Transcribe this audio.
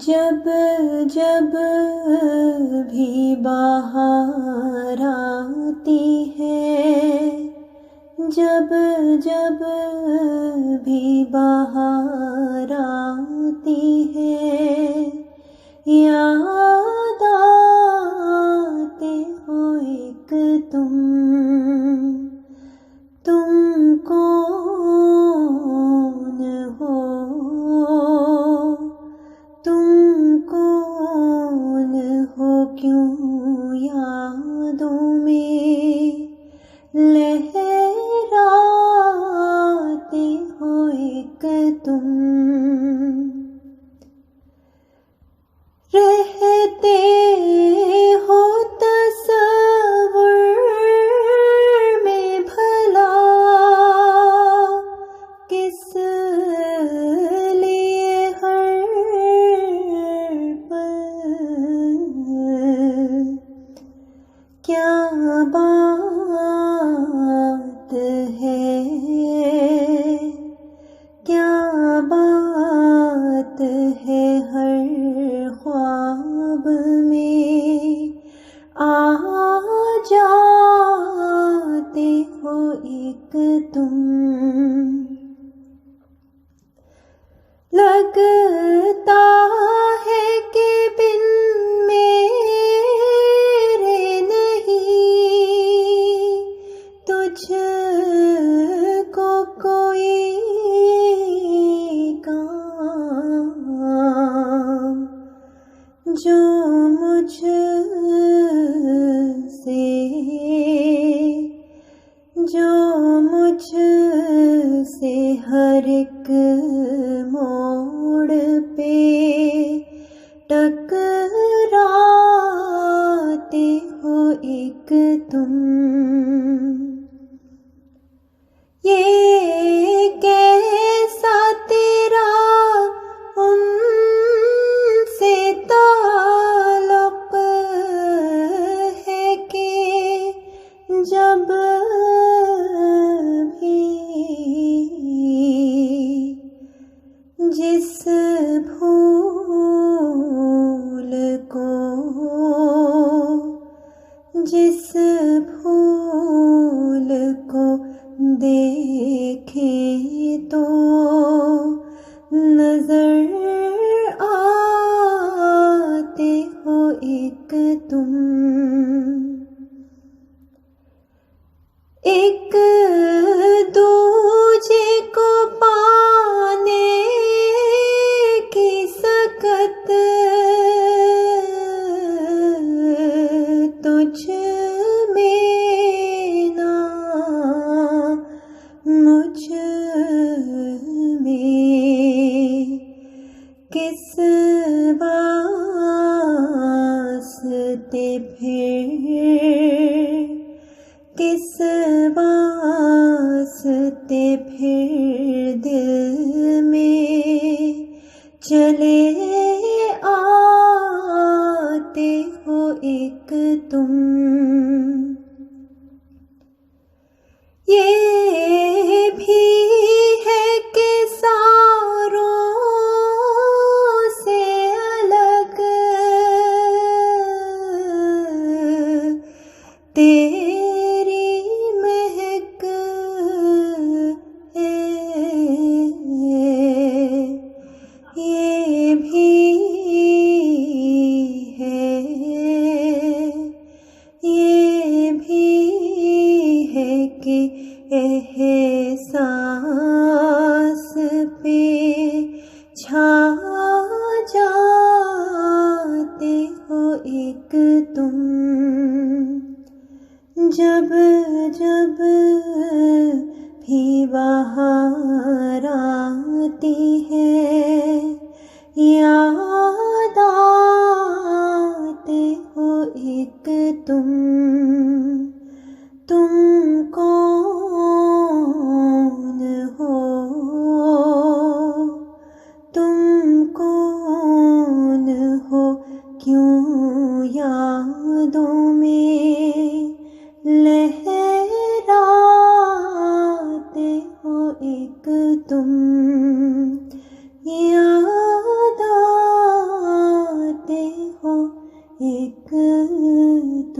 जब जब भी बाहर आती है, जब जब भी बाहर आती है, याद आते हो एक तुम कौन हो, तुम कौन हो, क्यों यादों में लहराते हो एक तुम। रहते हो तस्वुर में भला, किस लिए हर पल, क्या बात है, क्या बात है, हर ख्वाब में आ जाते हो एक तुम। लगता है कि बिन मेरे नहीं तुझको कोई काम, जो मुझसे हर एक मोड़ पे टकराते हो एक तुम। ये कैसा तेरा उनसे ताल्लुक है कि जब भी जिस फूल को देखे तो नजर आते हो एक तुम। एक दूजे को पाने की सकत तुझ में ना मुझ में, किस वास्ते फिर, किस वास्ते फिर दिल में चले आते हो एक तुम। ये भी है कि सारों से अलग तेरी महक है, ये भी है, ये भी है कि एहसास पे छा जाते हो एक तुम। जब जब भी बाहर आती है, याद आते हो एक तुम कौन हो, तुम कौन हो, क्यों यादों में लहराते हो एक तुम। याद एक